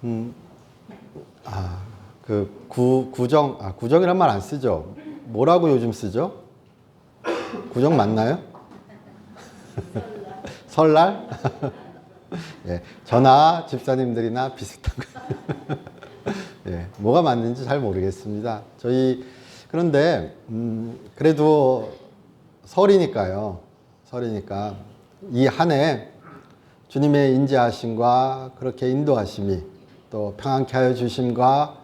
음, 구정이란 말 안 쓰죠? 뭐라고 요즘 쓰죠? 구정 맞나요? 설날? 예, 저나 집사님들이나 비슷한 거. 예, 뭐가 맞는지 잘 모르겠습니다. 그런데, 그래도 설이니까요. 설이니까 이 한 해 주님의 인자하심과 그렇게 인도하심이 또 평안케 하여 주심과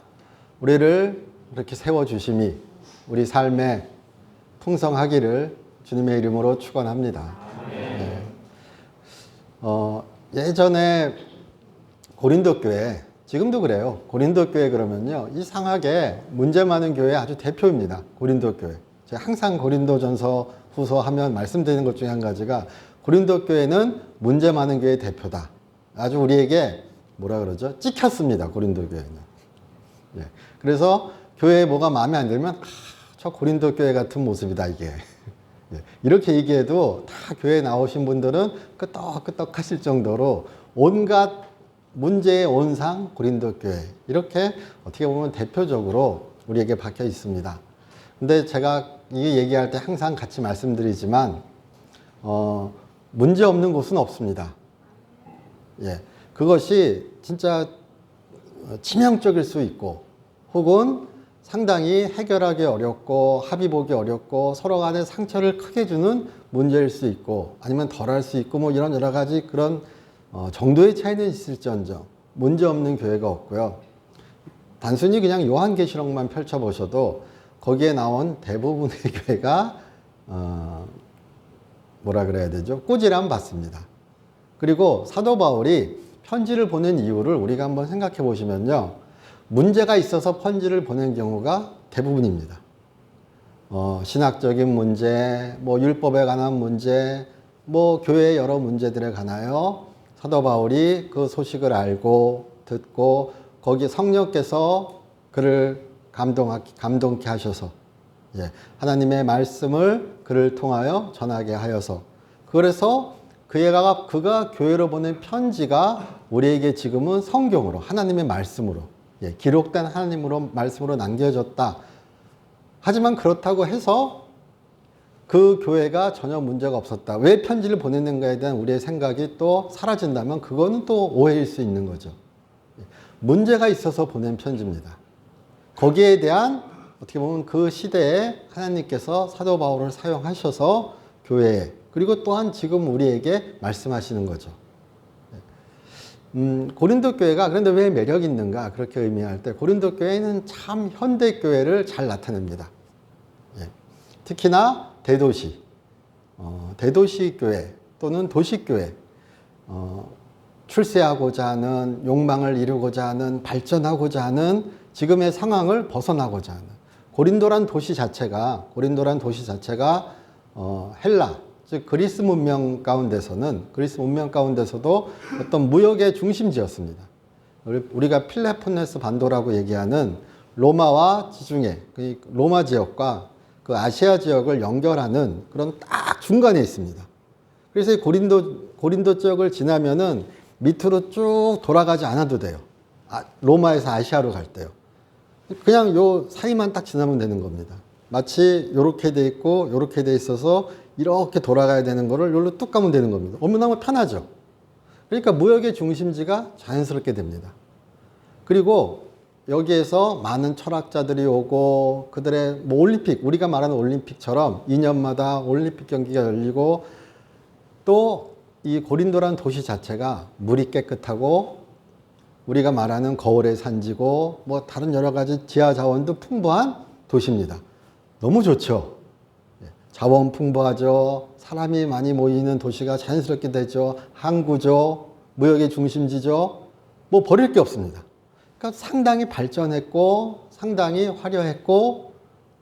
우리를 이렇게 세워주심이 우리 삶에 풍성하기를 주님의 이름으로 축원합니다. 네. 예전에 고린도 교회, 지금도 그래요. 고린도 교회 그러면요, 이상하게 문제 많은 교회 아주 대표입니다. 고린도 교회. 제가 항상 고린도전서 후서 하면 말씀드리는 것 중에 한 가지가 고린도 교회는 문제 많은 교회 대표다. 아주 우리에게 뭐라 그러죠? 찍혔습니다. 고린도 교회는. 예. 그래서 교회에 뭐가 마음에 안 들면 저 고린도 교회 같은 모습이다 이게. 예. 이렇게 얘기해도 다 교회에 나오신 분들은 끄떡끄떡 하실 정도로 온갖 문제의 온상 고린도 교회, 이렇게 어떻게 보면 대표적으로 우리에게 박혀 있습니다. 근데 제가 이 얘기할 때 항상 같이 말씀드리지만 문제 없는 곳은 없습니다. 예. 그것이 진짜 치명적일 수 있고 혹은 상당히 해결하기 어렵고 합의 보기 어렵고 서로 간에 상처를 크게 주는 문제일 수 있고 아니면 덜할 수 있고 뭐 이런 여러 가지 그런 정도의 차이는 있을지언정 문제 없는 교회가 없고요. 단순히 그냥 요한계시록만 펼쳐보셔도 거기에 나온 대부분의 교회가 뭐라 그래야 되죠? 꾸지람 받습니다. 그리고 사도 바울이 편지를 보낸 이유를 우리가 한번 생각해 보시면요. 문제가 있어서 편지를 보낸 경우가 대부분입니다. 신학적인 문제, 뭐 율법에 관한 문제, 뭐 교회의 여러 문제들에 관하여 사도 바울이 그 소식을 알고 듣고 거기 성령께서 그를 감동케 하셔서 하나님의 말씀을 그를 통하여 전하게 하여서 그래서 그가 교회로 보낸 편지가 우리에게 지금은 성경으로 하나님의 말씀으로 기록된 하나님으로 말씀으로 남겨졌다. 하지만 그렇다고 해서 그 교회가 전혀 문제가 없었다. 왜 편지를 보냈는가에 대한 우리의 생각이 또 사라진다면 그거는 또 오해일 수 있는 거죠. 문제가 있어서 보낸 편지입니다. 거기에 대한 어떻게 보면 그 시대에 하나님께서 사도 바울을 사용하셔서 교회에 그리고 또한 지금 우리에게 말씀하시는 거죠. 고린도 교회가 그런데 왜 매력 있는가 그렇게 의미할 때 고린도 교회는 참 현대 교회를 잘 나타냅니다. 특히나 대도시, 대도시 교회 또는 도시 교회, 출세하고자 하는 욕망을 이루고자 하는 발전하고자 하는 지금의 상황을 벗어나고자 하는 고린도란 도시 자체가 헬라 즉 그리스 문명 가운데서도 어떤 무역의 중심지였습니다. 우리가 필레포네스 반도라고 얘기하는 로마와 지중해 로마 지역과 그 아시아 지역을 연결하는 그런 딱 중간에 있습니다. 그래서 이 고린도 지역을 지나면은 밑으로 쭉 돌아가지 않아도 돼요. 로마에서 아시아로 갈 때요. 그냥 요 사이만 딱 지나면 되는 겁니다. 마치 요렇게 돼 있고 요렇게 돼 있어서 이렇게 돌아가야 되는 거를 요로 뚝 가면 되는 겁니다. 너무너무 편하죠. 그러니까 무역의 중심지가 자연스럽게 됩니다. 그리고 여기에서 많은 철학자들이 오고 그들의 뭐 올림픽, 우리가 말하는 올림픽처럼 2년마다 올림픽 경기가 열리고 또 이 고린도라는 도시 자체가 물이 깨끗하고 우리가 말하는 거울의 산지고 뭐 다른 여러 가지 지하 자원도 풍부한 도시입니다. 너무 좋죠. 자원 풍부하죠. 사람이 많이 모이는 도시가 자연스럽게 되죠. 항구죠. 무역의 중심지죠. 뭐 버릴 게 없습니다. 그러니까 상당히 발전했고 상당히 화려했고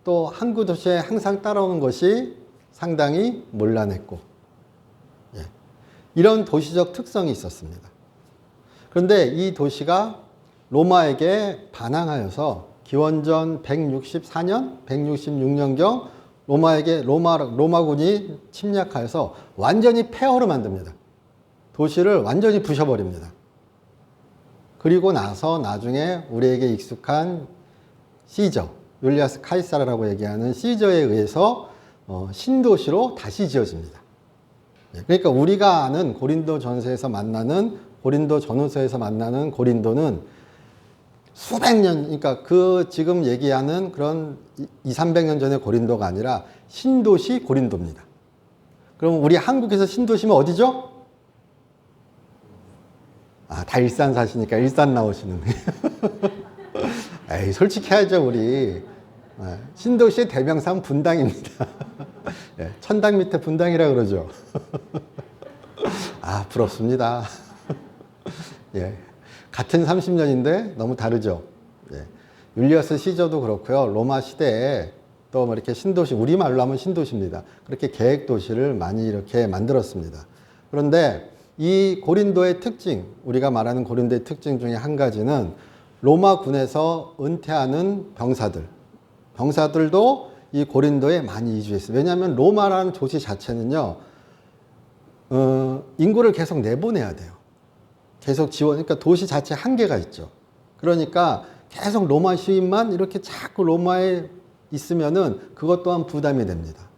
또 항구 도시에 항상 따라오는 것이 상당히 문란했고 이런 도시적 특성이 있었습니다. 그런데 이 도시가 로마에게 반항하여서 기원전 164년, 166년경 로마군이 침략하여서 완전히 폐허로 만듭니다. 도시를 완전히 부셔버립니다. 그리고 나서 나중에 우리에게 익숙한 시저, 율리아스 카이사르라고 얘기하는 시저에 의해서 신도시로 다시 지어집니다. 그러니까 우리가 아는 고린도 전서에서 만나는 고린도 전후서에서 만나는 고린도는 수백 년, 그러니까 그 지금 얘기하는 그런 200~300년 전의 고린도가 아니라 신도시 고린도입니다. 그럼 우리 한국에서 신도시면 어디죠? 다 일산 사시니까 일산 나오시는. 에이, 솔직히 해야죠, 우리. 신도시의 대명사는 분당입니다. 천당 밑에 분당이라 그러죠. 부럽습니다. 예. 같은 30년인데 너무 다르죠. 율리어스 시저도 그렇고요. 로마 시대에 또 이렇게 신도시, 우리말로 하면 신도시입니다. 그렇게 계획도시를 많이 이렇게 만들었습니다. 그런데 이 고린도의 특징, 우리가 말하는 고린도의 특징 중에 한 가지는 로마군에서 은퇴하는 병사들도 이 고린도에 많이 이주했어요. 왜냐하면 로마라는 도시 자체는요, 인구를 계속 내보내야 돼요. 계속 그러니까 도시 자체 한계가 있죠. 그러니까 계속 로마 시민만 이렇게 자꾸 로마에 있으면은 그것 또한 부담이 됩니다.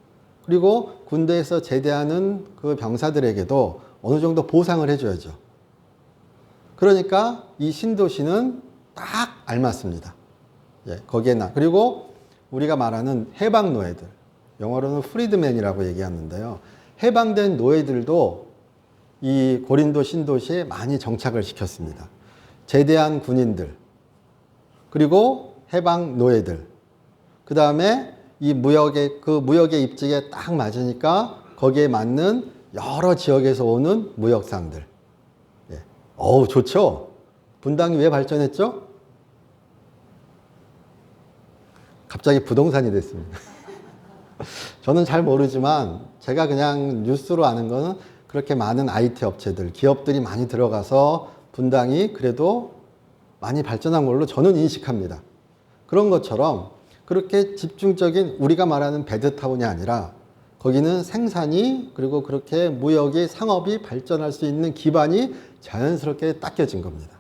그리고 군대에서 제대하는 그 병사들에게도 어느 정도 보상을 해줘야죠. 그러니까 이 신도시는 딱 알맞습니다. 그리고 우리가 말하는 해방 노예들, 영어로는 프리드맨이라고 얘기하는데요. 해방된 노예들도 이 고린도 신도시에 많이 정착을 시켰습니다. 제대한 군인들, 그리고 해방 노예들, 그 다음에 이 무역의 입지에 딱 맞으니까 거기에 맞는 여러 지역에서 오는 무역상들. 좋죠? 분당이 왜 발전했죠? 갑자기 부동산이 됐습니다. 저는 잘 모르지만 제가 그냥 뉴스로 아는 거는 그렇게 많은 IT 업체들, 기업들이 많이 들어가서 분당이 그래도 많이 발전한 걸로 저는 인식합니다. 그런 것처럼 그렇게 집중적인 우리가 말하는 베드타운이 아니라 거기는 생산이 그리고 그렇게 무역이 상업이 발전할 수 있는 기반이 자연스럽게 닦여진 겁니다.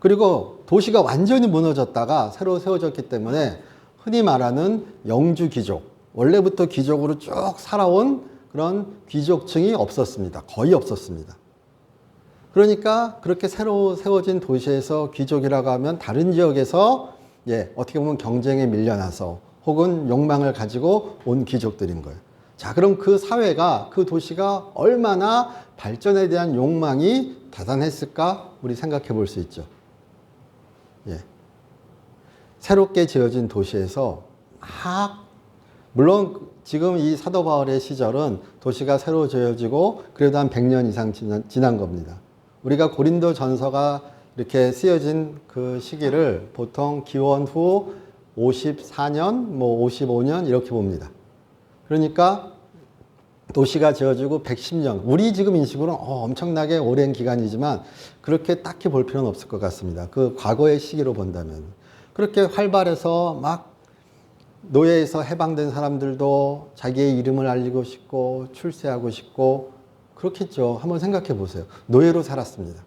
그리고 도시가 완전히 무너졌다가 새로 세워졌기 때문에 흔히 말하는 영주 귀족, 원래부터 귀족으로 쭉 살아온 그런 귀족층이 없었습니다. 거의 없었습니다. 그러니까 그렇게 새로 세워진 도시에서 귀족이라고 하면 다른 지역에서 어떻게 보면 경쟁에 밀려나서 혹은 욕망을 가지고 온 귀족들인 거예요. 자, 그럼 그 사회가, 그 도시가 얼마나 발전에 대한 욕망이 대단했을까? 우리 생각해 볼 수 있죠. 새롭게 지어진 도시에서 물론 지금 이 사도 바울의 시절은 도시가 새로 지어지고 그래도 한 100년 이상 지난 겁니다. 우리가 고린도 전서가 이렇게 쓰여진 그 시기를 보통 기원 후 54년, 55년 이렇게 봅니다. 그러니까 도시가 지어지고 110년, 우리 지금 인식으로는 엄청나게 오랜 기간이지만 그렇게 딱히 볼 필요는 없을 것 같습니다. 그 과거의 시기로 본다면. 그렇게 활발해서 막 노예에서 해방된 사람들도 자기의 이름을 알리고 싶고 출세하고 싶고 그렇겠죠. 한번 생각해 보세요. 노예로 살았습니다.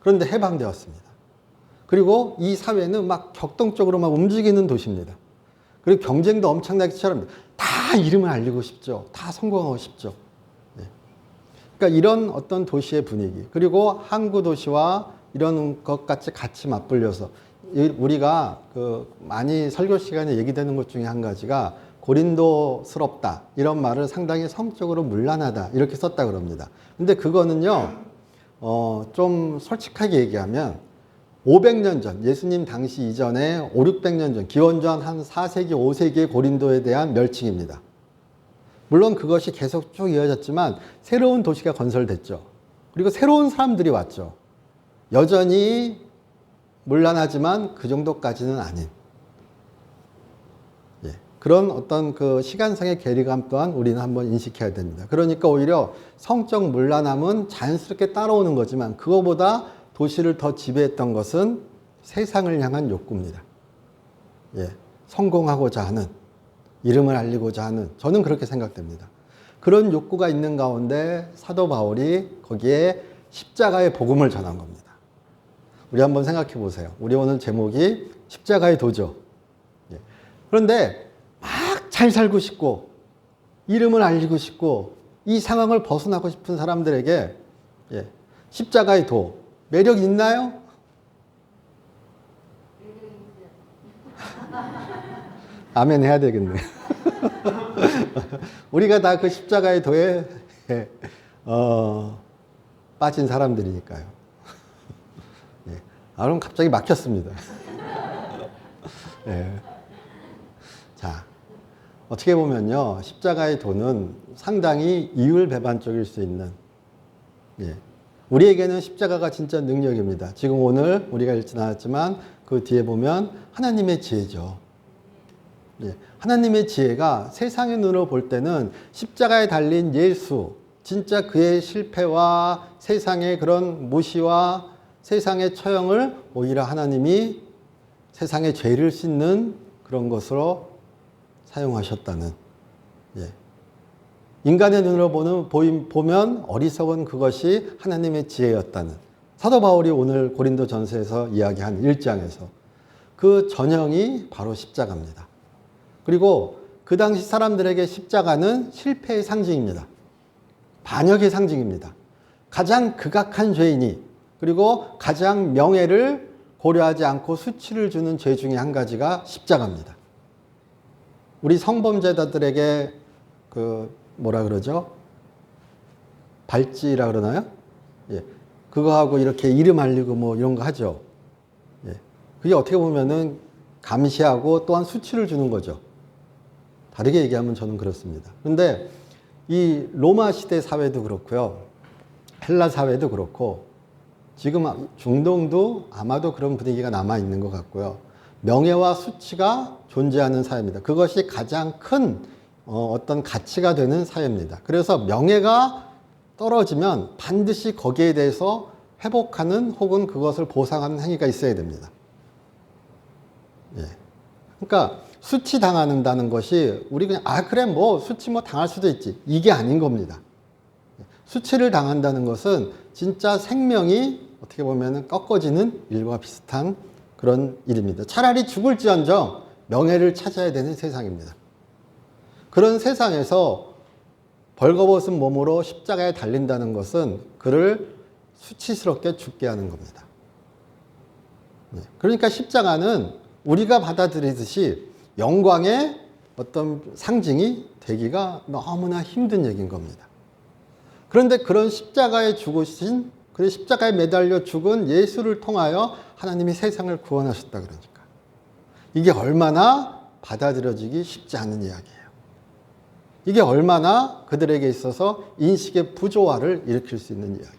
그런데 해방되었습니다. 그리고 이 사회는 막 격동적으로 막 움직이는 도시입니다. 그리고 경쟁도 엄청나게 치열합니다. 다 이름을 알리고 싶죠. 다 성공하고 싶죠. 그러니까 이런 어떤 도시의 분위기, 그리고 항구 도시와 이런 것 같이 맞불려서 우리가 많이 설교 시간에 얘기되는 것 중에 한 가지가 고린도스럽다 이런 말을 상당히 성적으로 문란하다 이렇게 썼다 그럽니다. 근데 그거는요 좀 솔직하게 얘기하면 500년 전, 예수님 당시 이전에 500~600년 전, 기원전 한 4세기, 5세기의 고린도에 대한 멸칭입니다. 물론 그것이 계속 쭉 이어졌지만 새로운 도시가 건설됐죠. 그리고 새로운 사람들이 왔죠. 여전히 문란하지만 그 정도까지는 아닌 그런 어떤 그 시간상의 괴리감 또한 우리는 한번 인식해야 됩니다. 그러니까 오히려 성적 문란함은 자연스럽게 따라오는 거지만 그거보다 도시를 더 지배했던 것은 세상을 향한 욕구입니다. 성공하고자 하는, 이름을 알리고자 하는, 저는 그렇게 생각됩니다. 그런 욕구가 있는 가운데 사도 바울이 거기에 십자가의 복음을 전한 겁니다. 우리 한번 생각해 보세요. 우리 오늘 제목이 십자가의 도죠. 예. 그런데 막 잘 살고 싶고 이름을 알리고 싶고 이 상황을 벗어나고 싶은 사람들에게 예, 십자가의 도 매력 있나요? 아멘 해야 되겠네. 우리가 다 그 십자가의 도에 빠진 사람들이니까요. 예. 아, 그럼 갑자기 막혔습니다. 예. 자, 어떻게 보면요, 십자가의 도는 상당히 이율배반적일 수 있는, 예. 우리에게는 십자가가 진짜 능력입니다. 지금 오늘 우리가 읽지 않았지만 그 뒤에 보면 하나님의 지혜죠. 예. 하나님의 지혜가 세상의 눈으로 볼 때는 십자가에 달린 예수, 진짜 그의 실패와 세상의 그런 무시와 세상의 처형을 오히려 하나님이 세상의 죄를 씻는 그런 것으로 사용하셨다는, 예. 인간의 눈으로 보면 어리석은 그것이 하나님의 지혜였다는 사도 바울이 오늘 고린도 전서에서 이야기한 1장에서 그 전형이 바로 십자가입니다. 그리고 그 당시 사람들에게 십자가는 실패의 상징입니다. 반역의 상징입니다. 가장 극악한 죄인이 그리고 가장 명예를 고려하지 않고 수치를 주는 죄 중에 한 가지가 십자가입니다. 우리 성범죄자들에게 그 뭐라 그러죠? 발찌라 그러나요? 예. 그거하고 이렇게 이름 알리고 뭐 이런 거 하죠. 예. 그게 어떻게 보면은 감시하고 또한 수치를 주는 거죠. 다르게 얘기하면 저는 그렇습니다. 그런데 이 로마 시대 사회도 그렇고요. 헬라 사회도 그렇고 지금 중동도 아마도 그런 분위기가 남아 있는 것 같고요. 명예와 수치가 존재하는 사회입니다. 그것이 가장 큰 어떤 가치가 되는 사회입니다. 그래서 명예가 떨어지면 반드시 거기에 대해서 회복하는 혹은 그것을 보상하는 행위가 있어야 됩니다. 예. 그러니까 수치 당한다는 것이 우리 그냥 그래 뭐 수치 뭐 당할 수도 있지 이게 아닌 겁니다. 수치를 당한다는 것은 진짜 생명이 어떻게 보면 꺾어지는 일과 비슷한 그런 일입니다. 차라리 죽을지언정 명예를 찾아야 되는 세상입니다. 그런 세상에서 벌거벗은 몸으로 십자가에 달린다는 것은 그를 수치스럽게 죽게 하는 겁니다. 그러니까 십자가는 우리가 받아들이듯이 영광의 어떤 상징이 되기가 너무나 힘든 얘기인 겁니다. 그런데 그런 십자가에 죽으신, 그 십자가에 매달려 죽은 예수를 통하여 하나님이 세상을 구원하셨다 그러니까. 이게 얼마나 받아들여지기 쉽지 않은 이야기예요. 이게 얼마나 그들에게 있어서 인식의 부조화를 일으킬 수 있는 이야기예요.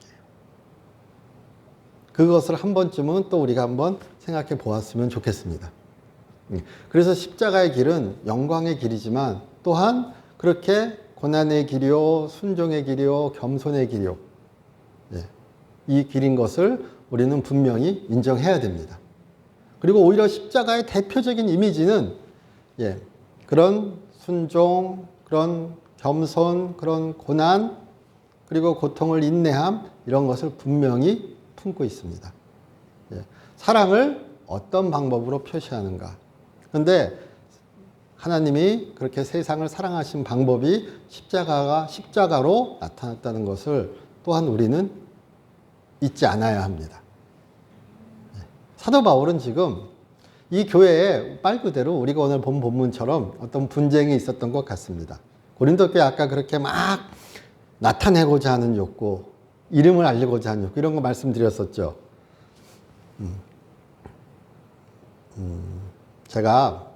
그것을 한 번쯤은 또 우리가 한번 생각해 보았으면 좋겠습니다. 그래서 십자가의 길은 영광의 길이지만 또한 그렇게 고난의 길이요, 순종의 길이요, 겸손의 길이요. 이 길인 것을 우리는 분명히 인정해야 됩니다. 그리고 오히려 십자가의 대표적인 이미지는 그런 순종, 그런 겸손, 그런 고난, 그리고 고통을 인내함 이런 것을 분명히 품고 있습니다. 사랑을 어떤 방법으로 표시하는가. 그런데 하나님이 그렇게 세상을 사랑하신 방법이 십자가로 나타났다는 것을 또한 우리는 잊지 않아야 합니다. 사도 바울은 지금 이 교회에 말 그대로 우리가 오늘 본 본문처럼 어떤 분쟁이 있었던 것 같습니다. 고린도 교회 아까 그렇게 막 나타내고자 하는 욕구, 이름을 알리고자 하는 욕구 이런 거 말씀드렸었죠. 제가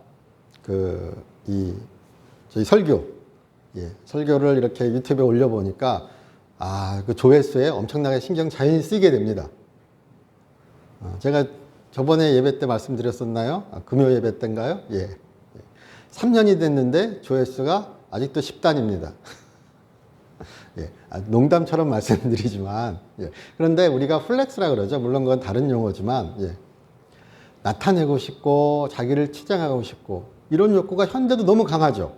저희 설교를 이렇게 유튜브에 올려보니까 그 조회수에 엄청나게 신경 자연히 쓰이게 됩니다. 제가 저번에 예배 때 말씀드렸었나요? 금요 예배 때인가요? 3년이 됐는데 조회수가 아직도 10단입니다. 농담처럼 말씀드리지만, 그런데 우리가 플렉스라 그러죠. 물론 그건 다른 용어지만, 나타내고 싶고, 자기를 치장하고 싶고, 이런 욕구가 현대도 너무 강하죠.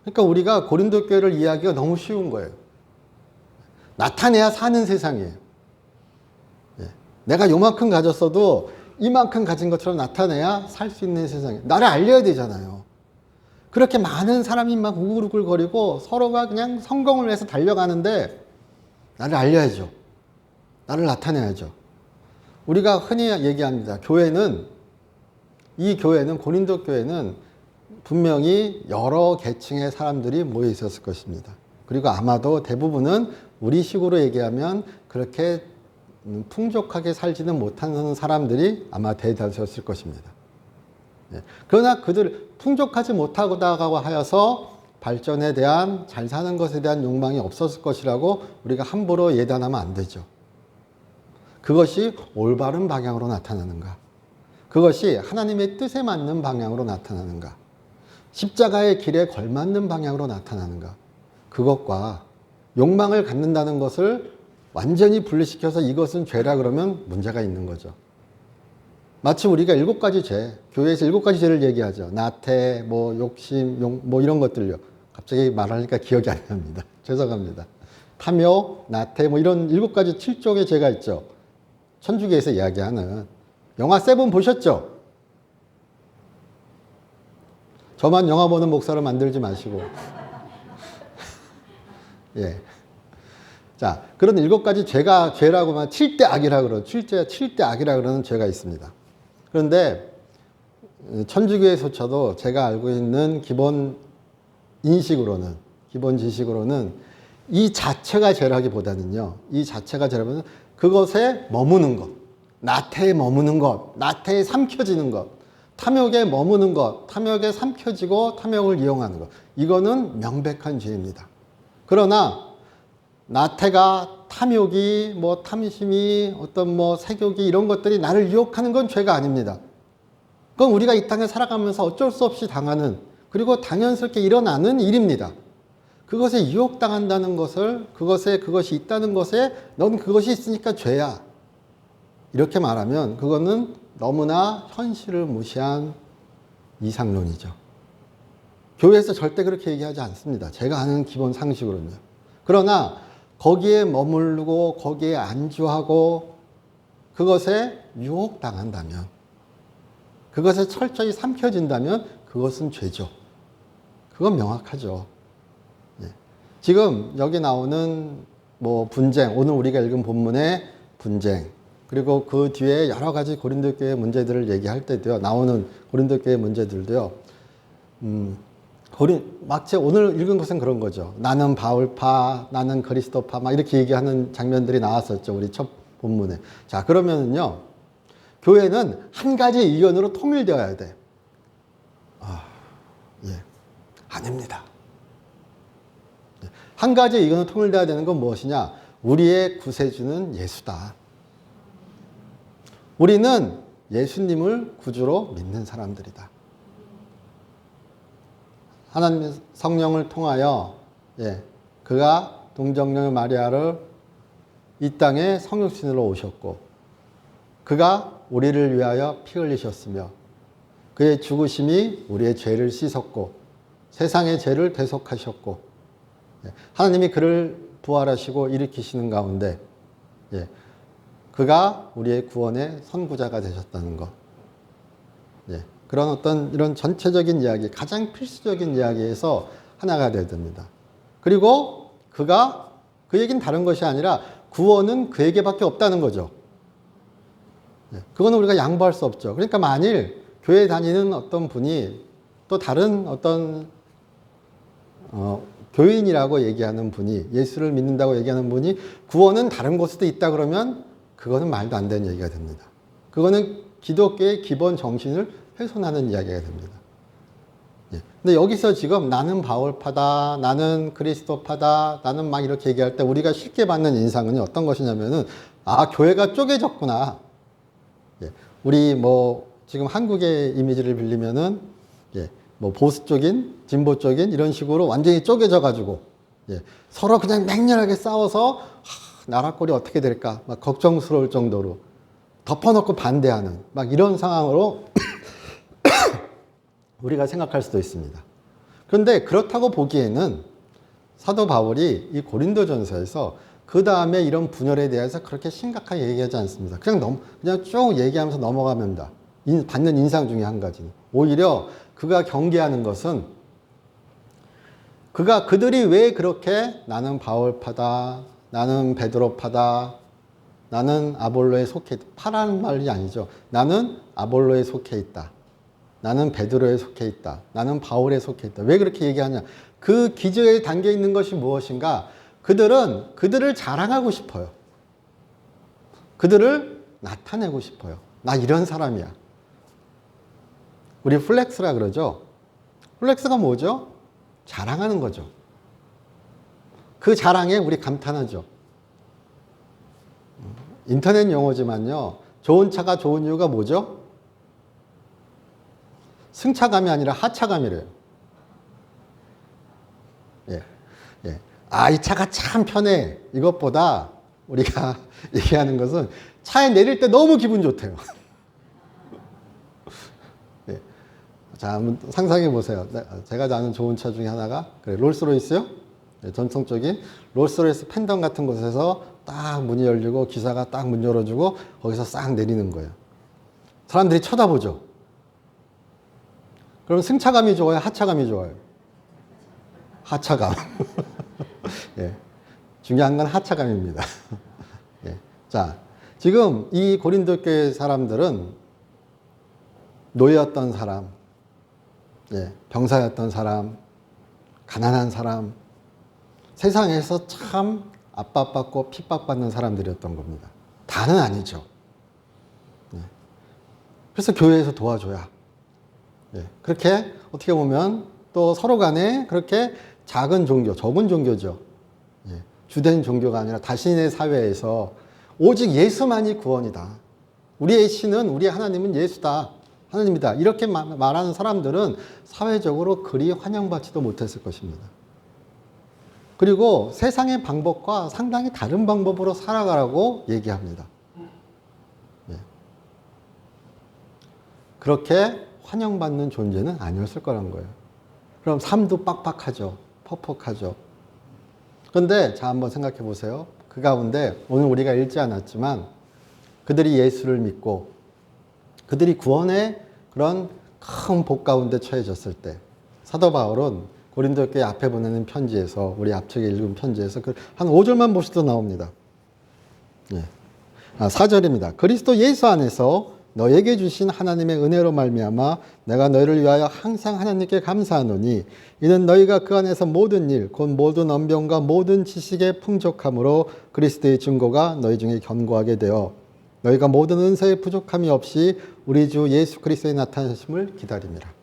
그러니까 우리가 고린도 교회를 이해하기가 너무 쉬운 거예요. 나타내야 사는 세상이에요. 내가 요만큼 가졌어도 이만큼 가진 것처럼 나타내야 살 수 있는 세상에 나를 알려야 되잖아요. 그렇게 많은 사람이 막 우글우글거리고 서로가 그냥 성공을 위해서 달려가는데 나를 알려야죠. 나를 나타내야죠. 우리가 흔히 얘기합니다. 이 교회는 고린도 교회는 분명히 여러 계층의 사람들이 모여 있었을 것입니다. 그리고 아마도 대부분은 우리 식으로 얘기하면 그렇게 풍족하게 살지는 못하는 사람들이 아마 대다수였을 것입니다. 그러나 그들 풍족하지 못하다고 하여서 발전에 대한 잘 사는 것에 대한 욕망이 없었을 것이라고 우리가 함부로 예단하면 안 되죠. 그것이 올바른 방향으로 나타나는가? 그것이 하나님의 뜻에 맞는 방향으로 나타나는가? 십자가의 길에 걸맞는 방향으로 나타나는가? 그것과 욕망을 갖는다는 것을 완전히 분리시켜서 이것은 죄라 그러면 문제가 있는 거죠. 마치 우리가 7가지 죄, 교회에서 7가지 죄를 얘기하죠. 나태, 욕심, 이런 것들요. 갑자기 말하니까 기억이 안 납니다. 죄송합니다. 탐욕, 나태, 이런 7가지 7종의 죄가 있죠. 천주교에서 이야기하는. 영화 세븐 보셨죠? 저만 영화 보는 목사로 만들지 마시고. 예. 자, 그런 7가지 죄라고 하면 7대 악이라 그러죠. 7대 악이라 그러는 죄가 있습니다. 그런데 천주교에서도 제가 알고 있는 기본 지식으로는 이 자체가 죄라기보다는요. 그것에 머무는 것, 나태에 머무는 것, 나태에 삼켜지는 것, 탐욕에 머무는 것, 탐욕에 삼켜지고 탐욕을 이용하는 것. 이거는 명백한 죄입니다. 그러나 나태가 탐욕이 탐심이 색욕이 이런 것들이 나를 유혹하는 건 죄가 아닙니다. 그건 우리가 이 땅에 살아가면서 어쩔 수 없이 당하는 그리고 당연스럽게 일어나는 일입니다. 그것에 유혹당한다는 것을 그것이 있다는 것에 넌 그것이 있으니까 죄야. 이렇게 말하면 그거는 너무나 현실을 무시한 이상론이죠. 교회에서 절대 그렇게 얘기하지 않습니다. 제가 아는 기본 상식으로는요. 그러나 거기에 머물고 거기에 안주하고 그것에 유혹당한다면 그것에 철저히 삼켜진다면 그것은 죄죠. 그건 명확하죠. 예. 지금 여기 나오는 분쟁, 오늘 우리가 읽은 본문의 분쟁, 그리고 그 뒤에 여러 가지 고린도 교회 문제들을 얘기할 때도요, 나오는 고린도 교회 문제들도요, 마치 오늘 읽은 것은 그런 거죠. 나는 바울파, 나는 그리스도파, 막 이렇게 얘기하는 장면들이 나왔었죠. 우리 첫 본문에. 자, 그러면은요, 교회는 한 가지 의견으로 통일되어야 돼. 아닙니다. 한 가지 의견으로 통일되어야 되는 건 무엇이냐? 우리의 구세주는 예수다. 우리는 예수님을 구주로 믿는 사람들이다. 하나님의 성령을 통하여 그가 동정녀 마리아를 이 땅에 성육신으로 오셨고 그가 우리를 위하여 피 흘리셨으며 그의 죽으심이 우리의 죄를 씻었고 세상의 죄를 대속하셨고 하나님이 그를 부활하시고 일으키시는 가운데 그가 우리의 구원의 선구자가 되셨다는 것. 그런 이런 전체적인 이야기, 가장 필수적인 이야기에서 하나가 되어야 됩니다. 그리고 그 얘기는 다른 것이 아니라 구원은 그에게밖에 없다는 거죠. 그거는 우리가 양보할 수 없죠. 그러니까 만일 교회 다니는 어떤 분이 또 다른 어떤 교인이라고 얘기하는 분이 예수를 믿는다고 얘기하는 분이 구원은 다른 곳에도 있다 그러면 그거는 말도 안 되는 얘기가 됩니다. 그거는 기독교의 기본 정신을 훼손하는 이야기가 됩니다. 근데 여기서 지금 나는 바울파다, 나는 그리스도파다, 나는 막 이렇게 얘기할 때 우리가 쉽게 받는 인상은 어떤 것이냐면은 교회가 쪼개졌구나. 우리 지금 한국의 이미지를 빌리면은 보수 쪽인, 진보 쪽인 이런 식으로 완전히 쪼개져 가지고 서로 그냥 맹렬하게 싸워서 나라 꼴이 어떻게 될까 막 걱정스러울 정도로 덮어놓고 반대하는 막 이런 상황으로 우리가 생각할 수도 있습니다. 그런데 그렇다고 보기에는 사도 바울이 이 고린도전서에서 그 다음에 이런 분열에 대해서 그렇게 심각하게 얘기하지 않습니다. 그냥 쭉 얘기하면서 넘어갑니다. 받는 인상 중에 한 가지는. 오히려 그가 경계하는 것은 그들이 왜 그렇게 나는 바울파다, 나는 베드로파다, 나는 아볼로에 속해 있다. 파라는 말이 아니죠. 나는 아볼로에 속해 있다. 나는 베드로에 속해 있다. 나는 바울에 속해 있다. 왜 그렇게 얘기하냐? 그 기저에 담겨 있는 것이 무엇인가? 그들을 자랑하고 싶어요. 그들을 나타내고 싶어요. 나 이런 사람이야. 우리 플렉스라 그러죠. 플렉스가 뭐죠? 자랑하는 거죠. 그 자랑에 우리 감탄하죠. 인터넷 용어지만요. 좋은 차가 좋은 이유가 뭐죠? 승차감이 아니라 하차감이래요. 예. 예. 아, 이 차가 참 편해. 이것보다 우리가 얘기하는 것은 차에 내릴 때 너무 기분 좋대요. 예. 자, 한번 상상해 보세요. 제가 아는 좋은 차 중에 하나가 롤스로이스요. 네, 전통적인 롤스로이스 펜던 같은 곳에서 딱 문이 열리고 기사가 딱 문 열어주고 거기서 싹 내리는 거예요. 사람들이 쳐다보죠. 그럼 승차감이 좋아요? 하차감이 좋아요? 하차감. 예. 중요한 건 하차감입니다. 예. 자, 지금 이 고린도 교회 사람들은 노예였던 사람, 예. 병사였던 사람, 가난한 사람, 세상에서 참 압박받고 핍박받는 사람들이었던 겁니다. 다는 아니죠. 예. 그래서 교회에서 도와줘야. 예. 그렇게 어떻게 보면 또 서로 간에 그렇게 작은 종교, 적은 종교죠. 예. 주된 종교가 아니라 자신의 사회에서 오직 예수만이 구원이다. 우리의 신은, 우리의 하나님은 예수다. 하나님이다. 이렇게 말하는 사람들은 사회적으로 그리 환영받지도 못했을 것입니다. 그리고 세상의 방법과 상당히 다른 방법으로 살아가라고 얘기합니다. 예. 그렇게 환영받는 존재는 아니었을 거란 거예요. 그럼 삶도 빡빡하죠. 퍽퍽하죠. 그런데 자, 한번 생각해 보세요. 그 가운데 오늘 우리가 읽지 않았지만 그들이 예수를 믿고 그들이 구원의 그런 큰 복 가운데 처해졌을 때 사도 바울은 고린도 교회 앞에 보내는 편지에서, 우리 앞쪽에 읽은 편지에서 한 5절만 보셔도 나옵니다. 예. 4절입니다. 그리스도 예수 안에서 너에게 주신 하나님의 은혜로 말미암아 내가 너희를 위하여 항상 하나님께 감사하노니 이는 너희가 그 안에서 모든 일 곧 모든 언변과 모든 지식의 풍족함으로 그리스도의 증거가 너희 중에 견고하게 되어 너희가 모든 은사의 부족함이 없이 우리 주 예수 그리스도의 나타나심을 기다림이라.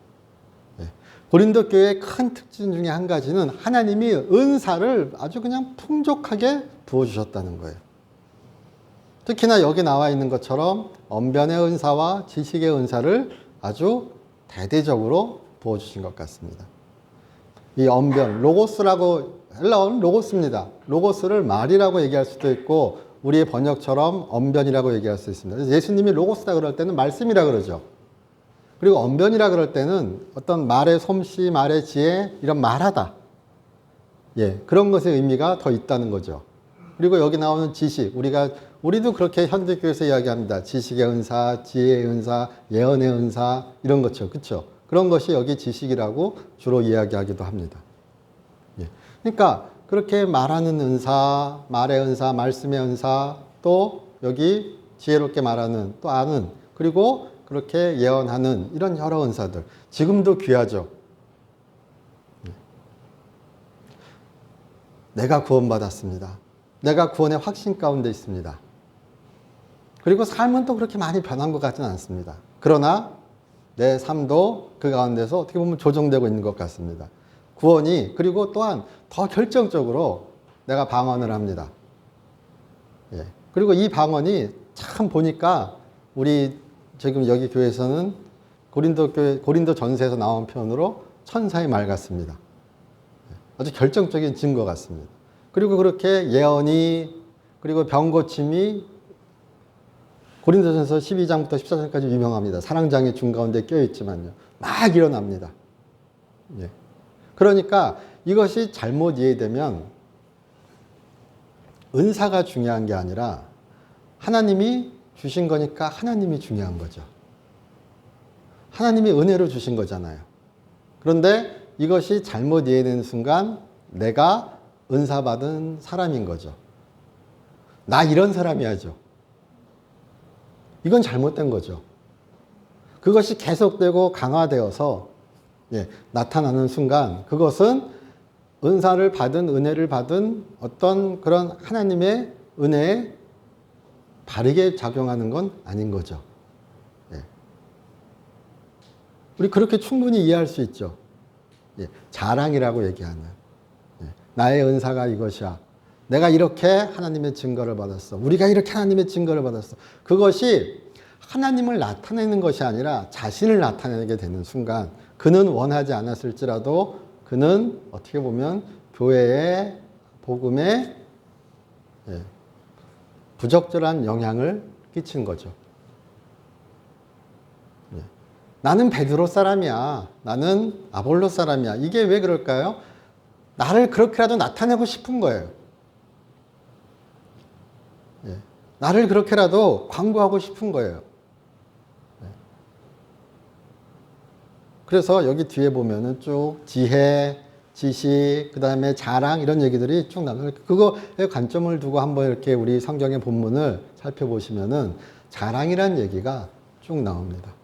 고린도 교회의 큰 특징 중에 한 가지는 하나님이 은사를 아주 그냥 풍족하게 부어주셨다는 거예요. 특히나 여기 나와 있는 것처럼 언변의 은사와 지식의 은사를 아주 대대적으로 부어주신 것 같습니다. 이 언변, 로고스라고, 헬라어는 로고스입니다. 로고스를 말이라고 얘기할 수도 있고 우리의 번역처럼 언변이라고 얘기할 수 있습니다. 그래서 예수님이 로고스다 그럴 때는 말씀이라 그러죠. 그리고 언변이라 그럴 때는 어떤 말의 솜씨, 말의 지혜, 이런 말하다. 예, 그런 것의 의미가 더 있다는 거죠. 그리고 여기 나오는 지식, 우리도 그렇게 현대교회에서 이야기합니다. 지식의 은사, 지혜의 은사, 예언의 은사, 이런 것죠. 그렇죠? 그런 것이 여기 지식이라고 주로 이야기하기도 합니다. 예. 그러니까 그렇게 말하는 은사, 말의 은사, 말씀의 은사, 또 여기 지혜롭게 말하는, 또 아는, 그리고 그렇게 예언하는 이런 여러 은사들 지금도 귀하죠. 내가 구원받았습니다. 내가 구원의 확신 가운데 있습니다. 그리고 삶은 또 그렇게 많이 변한 것 같지는 않습니다. 그러나 내 삶도 그 가운데서 어떻게 보면 조정되고 있는 것 같습니다. 구원이, 그리고 또한 더 결정적으로 내가 방언을 합니다. 예. 그리고 이 방언이 참 보니까 우리 지금 여기 교회에서는 고린도 전서에서 나온 표현으로 천사의 말 같습니다. 아주 결정적인 증거 같습니다. 그리고 그렇게 예언이, 그리고 병 고침이 고린도전서 12장부터 14장까지 유명합니다. 사랑장의 중가운데 껴있지만요. 막 일어납니다. 예. 그러니까 이것이 잘못 이해되면 은사가 중요한 게 아니라 하나님이 주신 거니까 하나님이 중요한 거죠. 하나님이 은혜로 주신 거잖아요. 그런데 이것이 잘못 이해되는 순간 내가 은사받은 사람인 거죠. 나 이런 사람이야죠. 이건 잘못된 거죠. 그것이 계속되고 강화되어서 나타나는 순간 그것은 은사를 받은 은혜를 받은 어떤 그런 하나님의 은혜에 바르게 작용하는 건 아닌 거죠. 우리 그렇게 충분히 이해할 수 있죠. 자랑이라고 얘기하는 나의 은사가 이것이야. 내가 이렇게 하나님의 증거를 받았어. 우리가 이렇게 하나님의 증거를 받았어. 그것이 하나님을 나타내는 것이 아니라 자신을 나타내게 되는 순간 그는 원하지 않았을지라도 그는 어떻게 보면 교회의 복음에 부적절한 영향을 끼친 거죠. 나는 베드로 사람이야. 나는 아볼로 사람이야. 이게 왜 그럴까요? 나를 그렇게라도 나타내고 싶은 거예요. 나를 그렇게라도 광고하고 싶은 거예요. 그래서 여기 뒤에 보면은 쭉 지혜, 지식, 그 다음에 자랑 이런 얘기들이 쭉 나와요. 그거에 관점을 두고 한번 이렇게 우리 성경의 본문을 살펴보시면은 자랑이란 얘기가 쭉 나옵니다.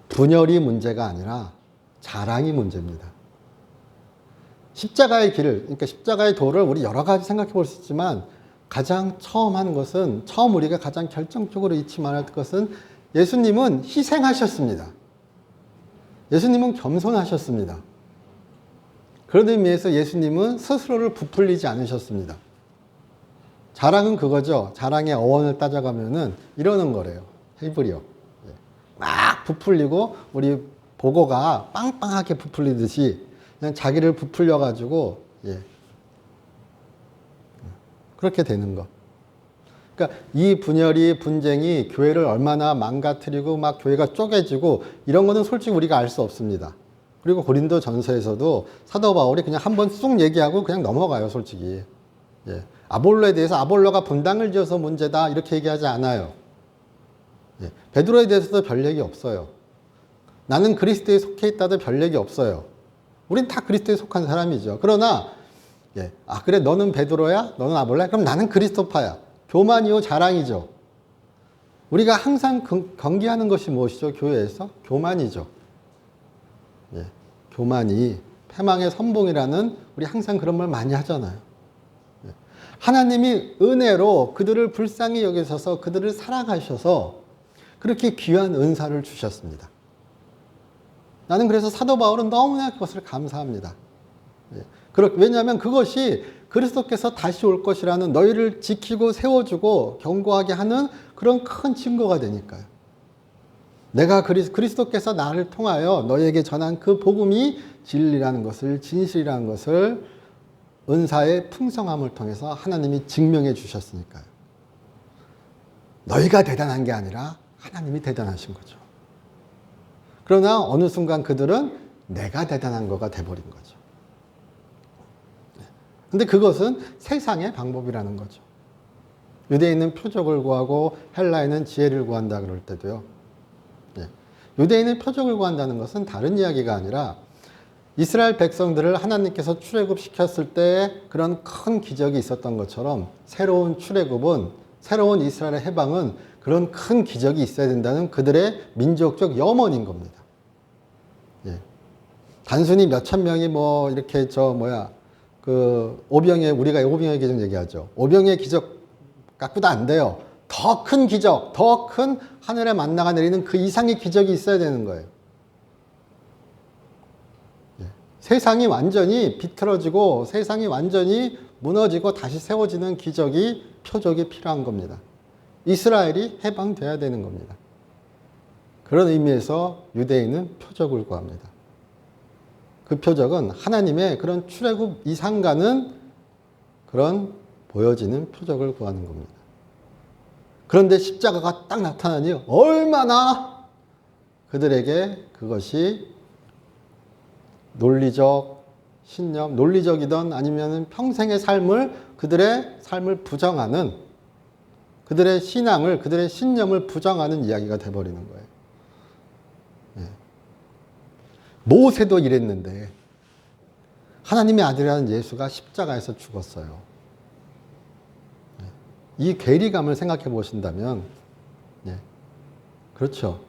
분열이 문제가 아니라 자랑이 문제입니다. 십자가의 길을, 그러니까 십자가의 도를 우리 여러 가지 생각해 볼 수 있지만 가장 처음 하는 것은, 처음 우리가 가장 결정적으로 잊지 말아야 할 것은 예수님은 희생하셨습니다. 예수님은 겸손하셨습니다. 그런 의미에서 예수님은 스스로를 부풀리지 않으셨습니다. 자랑은 그거죠. 자랑의 어원을 따져가면은 이러는 거래요. 히브리어. 막 부풀리고 우리 보고가 빵빵하게 부풀리듯이 그냥 자기를 부풀려가지고 그렇게 되는 거. 그러니까 이 분열이 분쟁이 교회를 얼마나 망가뜨리고 막 교회가 쪼개지고 이런 거는 솔직히 우리가 알 수 없습니다. 그리고 고린도 전서에서도 사도 바울이 그냥 한번 쑥 얘기하고 그냥 넘어가요, 솔직히. 아볼로에 대해서 아볼로가 분당을 지어서 문제다 이렇게 얘기하지 않아요. 베드로에 대해서도 별 얘기 없어요. 나는 그리스도에 속해 있다도 별 얘기 없어요. 우린 다 그리스도에 속한 사람이죠. 그러나 그래 너는 베드로야? 너는 아볼로야? 그럼 나는 그리스도파야. 교만이요 자랑이죠. 우리가 항상 경계하는 것이 무엇이죠? 교회에서? 교만이죠. 교만이 패망의 선봉이라는 우리 항상 그런 말 많이 하잖아요. 하나님이 은혜로 그들을 불쌍히 여기셔서 그들을 사랑하셔서 그렇게 귀한 은사를 주셨습니다. 나는 그래서 사도 바울은 너무나 그것을 감사합니다. 왜냐하면 그것이 그리스도께서 다시 올 것이라는 너희를 지키고 세워주고 견고하게 하는 그런 큰 증거가 되니까요. 내가 그리스도께서 나를 통하여 너희에게 전한 그 복음이 진리라는 것을, 진실이라는 것을 은사의 풍성함을 통해서 하나님이 증명해 주셨으니까요. 너희가 대단한 게 아니라 하나님이 대단하신 거죠. 그러나 어느 순간 그들은 내가 대단한 거가 돼버린 거죠. 근데 그것은 세상의 방법이라는 거죠. 유대인은 표적을 구하고 헬라인은 지혜를 구한다 그럴 때도요. 유대인은 표적을 구한다는 것은 다른 이야기가 아니라 이스라엘 백성들을 하나님께서 출애굽시켰을 때 그런 큰 기적이 있었던 것처럼 새로운 출애굽은, 새로운 이스라엘의 해방은 그런 큰 기적이 있어야 된다는 그들의 민족적 염원인 겁니다. 단순히 몇천 명이 이렇게 우리가 오병의 기적 얘기하죠. 오병의 기적 갖고도 안 돼요. 더 큰 기적, 더 큰 하늘의 만나가 내리는 그 이상의 기적이 있어야 되는 거예요. 세상이 완전히 비틀어지고 세상이 완전히 무너지고 다시 세워지는 기적이, 표적이 필요한 겁니다. 이스라엘이 해방돼야 되는 겁니다. 그런 의미에서 유대인은 표적을 구합니다. 그 표적은 하나님의 그런 출애굽 이상 가는 그런 보여지는 표적을 구하는 겁니다. 그런데 십자가가 딱 나타나니 얼마나 그들에게 그것이 논리적, 신념, 논리적이든 아니면 평생의 삶을, 그들의 삶을 부정하는, 그들의 신앙을, 그들의 신념을 부정하는 이야기가 돼버리는 거예요. 예. 모세도 이랬는데 하나님의 아들이라는 예수가 십자가에서 죽었어요. 예. 이 괴리감을 생각해 보신다면, 예. 그렇죠.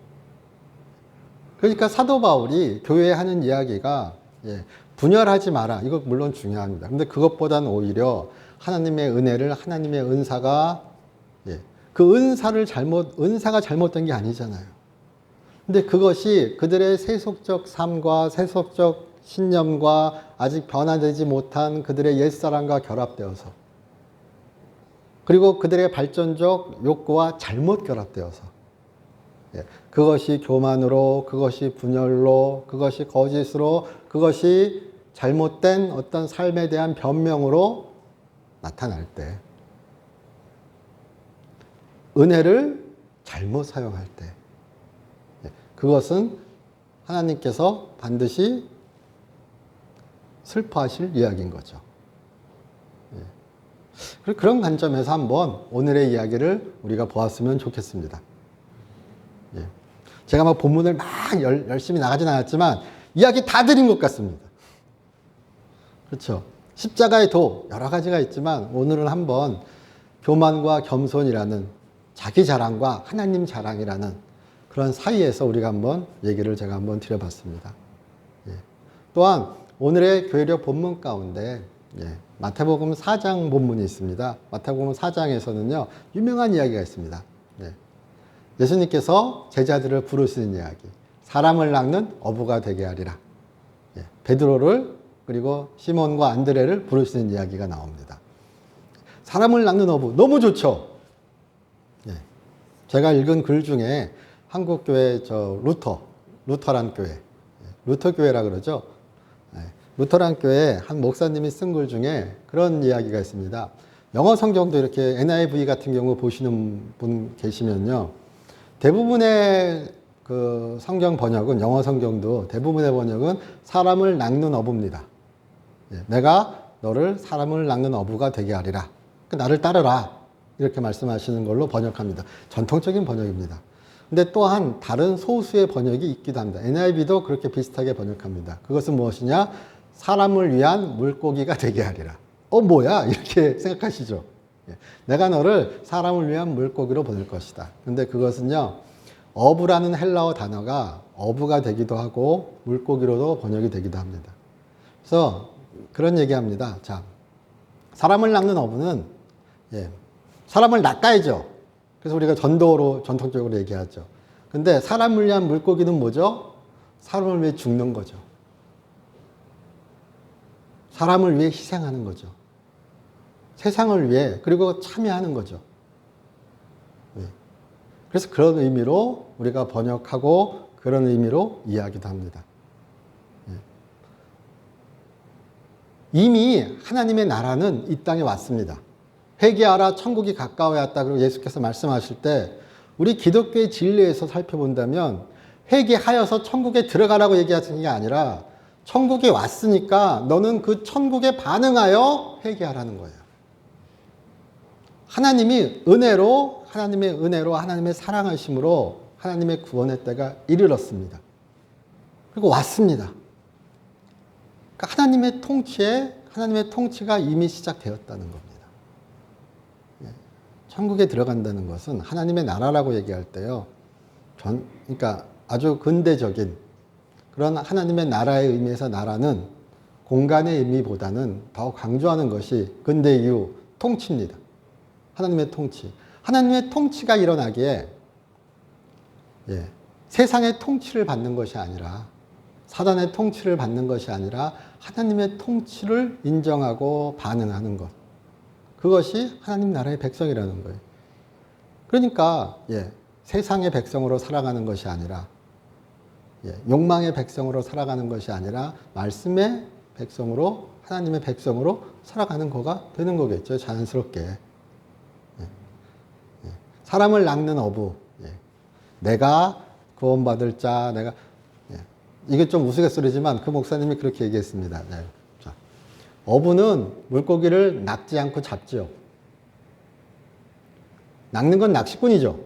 그러니까 사도 바울이 교회에 하는 이야기가, 예, 분열하지 마라. 이거 물론 중요합니다. 근데 그것보다는 오히려 하나님의 은혜를, 하나님의 은사가, 예, 그 은사가 잘못된 게 아니잖아요. 근데 그것이 그들의 세속적 삶과 세속적 신념과 아직 변화되지 못한 그들의 옛사람과 결합되어서, 그리고 그들의 발전적 욕구와 잘못 결합되어서, 예, 그것이 교만으로, 그것이 분열로, 그것이 거짓으로, 그것이 잘못된 어떤 삶에 대한 변명으로 나타날 때, 은혜를 잘못 사용할 때, 예, 그것은 하나님께서 반드시 슬퍼하실 이야기인 거죠. 예. 그런 관점에서 한번 오늘의 이야기를 우리가 보았으면 좋겠습니다. 예. 제가 막 본문을 막 열심히 나가진 않았지만 이야기 다 드린 것 같습니다. 그렇죠. 십자가의 도 여러 가지가 있지만 오늘은 한번 교만과 겸손이라는 자기 자랑과 하나님 자랑이라는 그런 사이에서 우리가 한번 얘기를 제가 한번 드려봤습니다. 예. 또한 오늘의 교회력 본문 가운데, 예, 마태복음 4장 본문이 있습니다. 마태복음 4장에서는요 유명한 이야기가 있습니다. 예. 예수님께서 제자들을 부르시는 이야기, 사람을 낚는 어부가 되게 하리라. 예. 베드로를 그리고 시몬과 안드레를 부르시는 이야기가 나옵니다. 사람을 낚는 어부 너무 좋죠. 예. 제가 읽은 글 중에 한국교회 루터란 교회, 루터 교회라 그러죠. 루터란 교회 한 목사님이 쓴 글 중에 그런 이야기가 있습니다. 영어 성경도 이렇게 NIV 같은 경우 보시는 분 계시면요, 대부분의 그 성경 번역은, 영어 성경도 대부분의 번역은 사람을 낚는 어부입니다. 내가 너를 사람을 낚는 어부가 되게 하리라. 나를 따르라. 이렇게 말씀하시는 걸로 번역합니다. 전통적인 번역입니다. 근데 또한 다른 소수의 번역이 있기도 합니다. NIV도 그렇게 비슷하게 번역합니다. 그것은 무엇이냐? 사람을 위한 물고기가 되게 하리라. 뭐야? 이렇게 생각하시죠. 내가 너를 사람을 위한 물고기로 보낼 것이다. 근데 그것은요, 어부라는 헬라어 단어가 어부가 되기도 하고 물고기로도 번역이 되기도 합니다. 그래서 그런 얘기합니다. 자, 사람을 낚는 어부는, 예, 사람을 낚아야죠. 그래서 우리가 전도로 전통적으로 얘기하죠. 근데 사람을 위한 물고기는 뭐죠? 사람을 위해 죽는 거죠. 사람을 위해 희생하는 거죠. 세상을 위해, 그리고 참여하는 거죠. 네. 그래서 그런 의미로 우리가 번역하고 그런 의미로 이야기도 합니다. 네. 이미 하나님의 나라는 이 땅에 왔습니다. 회개하라, 천국이 가까워 왔다. 그리고 예수께서 말씀하실 때 우리 기독교의 진리에서 살펴본다면 회개하여서 천국에 들어가라고 얘기하시는 게 아니라 천국에 왔으니까 너는 그 천국에 반응하여 회개하라는 거예요. 하나님의 은혜로 하나님의 사랑하심으로 하나님의 구원의 때가 이르렀습니다. 그리고 왔습니다. 그러니까 하나님의 통치가 이미 시작되었다는 겁니다. 천국에 들어간다는 것은 하나님의 나라라고 얘기할 때요, 그러니까 아주 근대적인 그런 하나님의 나라의 의미에서 나라는 공간의 의미보다는 더 강조하는 것이 근대 이후 통치입니다. 하나님의 통치. 하나님의 통치가 일어나기에, 예, 세상의 통치를 받는 것이 아니라, 사단의 통치를 받는 것이 아니라 하나님의 통치를 인정하고 반응하는 것. 그것이 하나님 나라의 백성이라는 거예요. 그러니까, 예, 세상의 백성으로 살아가는 것이 아니라, 예, 욕망의 백성으로 살아가는 것이 아니라 말씀의 백성으로, 하나님의 백성으로 살아가는 거가 되는 거겠죠. 자연스럽게. 예. 예. 사람을 낚는 어부. 예. 내가 구원받을 자, 예. 이게 좀 우스갯소리지만 그 목사님이 그렇게 얘기했습니다. 네. 자, 어부는 물고기를 낚지 않고 잡죠. 낚는 건 낚시꾼이죠.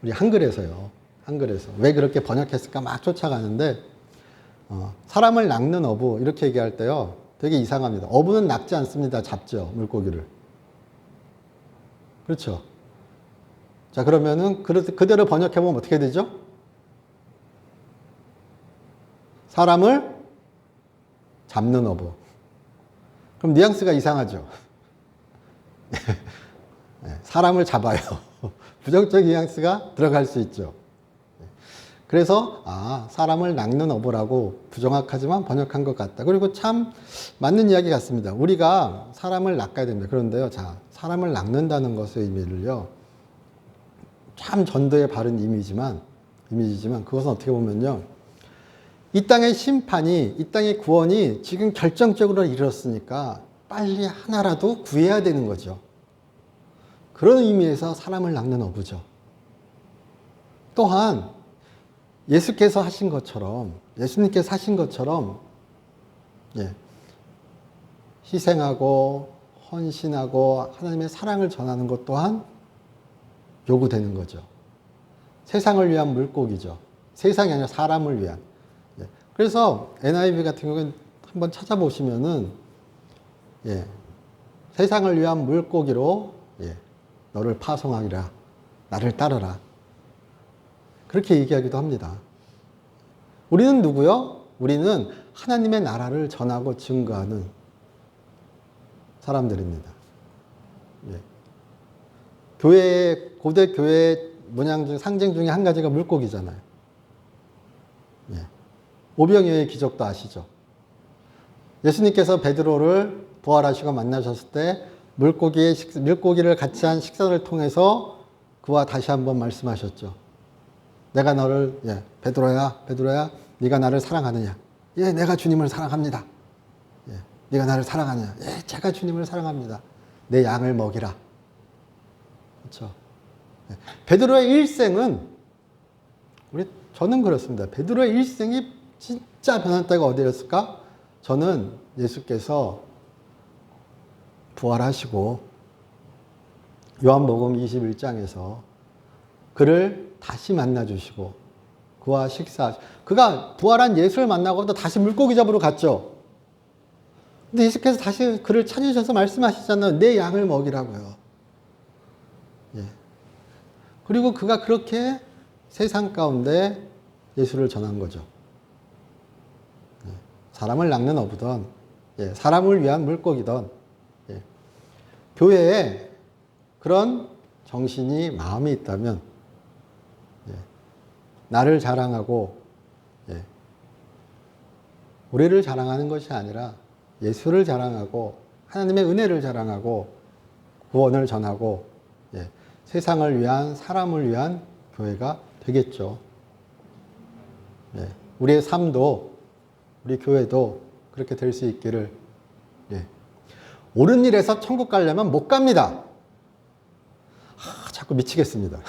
우리 한글에서요. 한글에서. 왜 그렇게 번역했을까 막 쫓아가는데, 사람을 낚는 어부, 이렇게 얘기할 때요. 되게 이상합니다. 어부는 낚지 않습니다. 잡죠. 물고기를. 그렇죠. 자, 그러면은 그대로 번역해보면 어떻게 되죠? 사람을 잡는 어부. 그럼 뉘앙스가 이상하죠. 사람을 잡아요. 부정적 뉘앙스가 들어갈 수 있죠. 그래서 사람을 낚는 어부라고 부정확하지만 번역한 것 같다. 그리고 참 맞는 이야기 같습니다. 우리가 사람을 낚아야 됩니다. 그런데요, 자, 사람을 낚는다는 것의 의미를요, 참 전도에 바른 이미지지만 그것은 어떻게 보면요, 이 땅의 심판이, 이 땅의 구원이 지금 결정적으로 이르렀으니까 빨리 하나라도 구해야 되는 거죠. 그런 의미에서 사람을 낚는 어부죠. 또한 예수님께서 하신 것처럼 희생하고 헌신하고 하나님의 사랑을 전하는 것 또한 요구되는 거죠. 세상을 위한 물고기죠. 세상이 아니라 사람을 위한. 그래서 NIV 같은 경우는 한번 찾아보시면은, 세상을 위한 물고기로 너를 파송하리라. 나를 따르라. 그렇게 얘기하기도 합니다. 우리는 누구요? 우리는 하나님의 나라를 전하고 증거하는 사람들입니다. 고대 교회의 문양 중 상징 중에 한 가지가 물고기잖아요. 오병이어의 기적도 아시죠? 예수님께서 베드로를 부활하시고 만나셨을 때 물고기를 같이 한 식사를 통해서 그와 다시 한번 말씀하셨죠. 내가 너를, 베드로야, 네가 나를 사랑하느냐? 예, 내가 주님을 사랑합니다. 네가 나를 사랑하느냐? 예, 제가 주님을 사랑합니다. 내 양을 먹이라. 그렇죠? 베드로의 일생은, 저는 그렇습니다. 베드로의 일생이 진짜 변한 때가 어디였을까? 저는 예수께서 부활하시고 요한복음 21장에서 그를 다시 만나주시고 그와 그가 부활한 예수를 만나고 또 다시 물고기 잡으러 갔죠. 근데 예수께서 다시 그를 찾으셔서 말씀하시잖아요. 내 양을 먹이라고요. 그리고 그가 그렇게 세상 가운데 예수를 전한 거죠. 사람을 낚는 어부든, 사람을 위한 물고기든, 교회에 그런 정신이, 마음이 있다면, 나를 자랑하고, 우리를 자랑하는 것이 아니라 예수를 자랑하고, 하나님의 은혜를 자랑하고, 구원을 전하고, 세상을 위한, 사람을 위한 교회가 되겠죠. 우리의 삶도, 우리 교회도 그렇게 될 수 있기를. 옳은 일에서 천국 가려면 못 갑니다. 자꾸 미치겠습니다.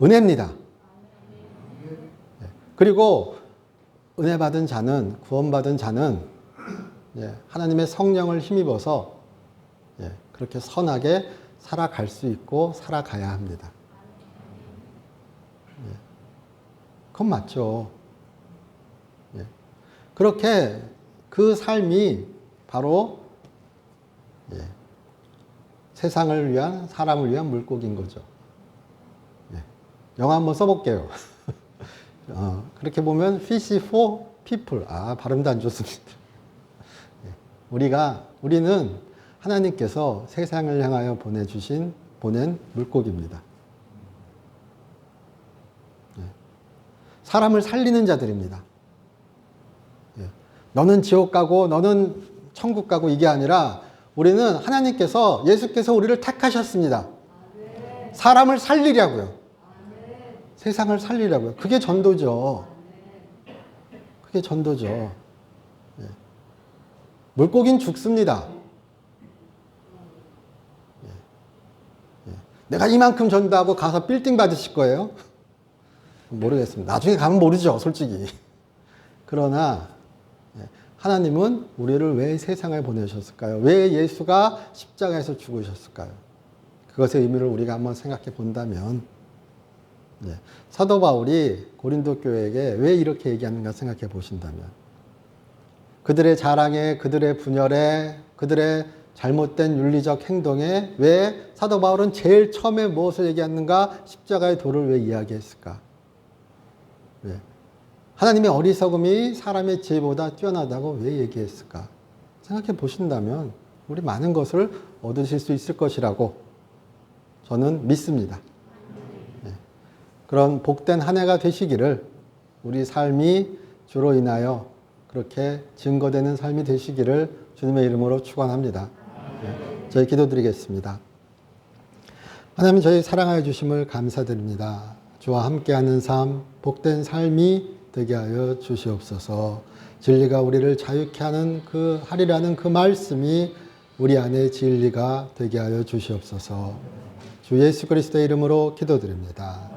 은혜입니다. 그리고 은혜 받은 자는, 구원받은 자는 하나님의 성령을 힘입어서 그렇게 선하게 살아갈 수 있고 살아가야 합니다. 그건 맞죠. 그렇게 그 삶이 바로 세상을 위한, 사람을 위한 물고기인 거죠. 영어 한번 써볼게요. 그렇게 보면 fish for people. 발음도 안 좋습니다. 우리는 하나님께서 세상을 향하여 보낸 물고기입니다. 사람을 살리는 자들입니다. 너는 지옥 가고 너는 천국 가고 이게 아니라 우리는 하나님께서, 예수께서 우리를 택하셨습니다. 사람을 살리려고요. 세상을 살리려고요. 그게 전도죠. 그게 전도죠. 물고기는 죽습니다. 내가 이만큼 전도하고 가서 빌딩 받으실 거예요? 모르겠습니다. 나중에 가면 모르죠, 솔직히. 그러나 하나님은 우리를 왜 세상에 보내셨을까요? 왜 예수가 십자가에서 죽으셨을까요? 그것의 의미를 우리가 한번 생각해 본다면 사도 바울이 고린도 교회에게 왜 이렇게 얘기하는가 생각해 보신다면 그들의 자랑에, 그들의 분열에, 그들의 잘못된 윤리적 행동에 왜 사도 바울은 제일 처음에 무엇을 얘기하는가? 십자가의 도를 왜 이야기했을까? 왜? 하나님의 어리석음이 사람의 지혜보다 뛰어나다고 왜 얘기했을까? 생각해 보신다면 우리 많은 것을 얻으실 수 있을 것이라고 저는 믿습니다. 그런 복된 한 해가 되시기를 우리 삶이 주로 인하여 그렇게 증거되는 삶이 되시기를 주님의 이름으로 축원합니다. 저희 기도드리겠습니다. 하나님 저희 사랑하여 주심을 감사드립니다. 주와 함께하는 삶, 복된 삶이 되게 하여 주시옵소서. 진리가 우리를 자유케 하는 하리라는 그 말씀이 우리 안에 진리가 되게 하여 주시옵소서. 주 예수 그리스도의 이름으로 기도드립니다.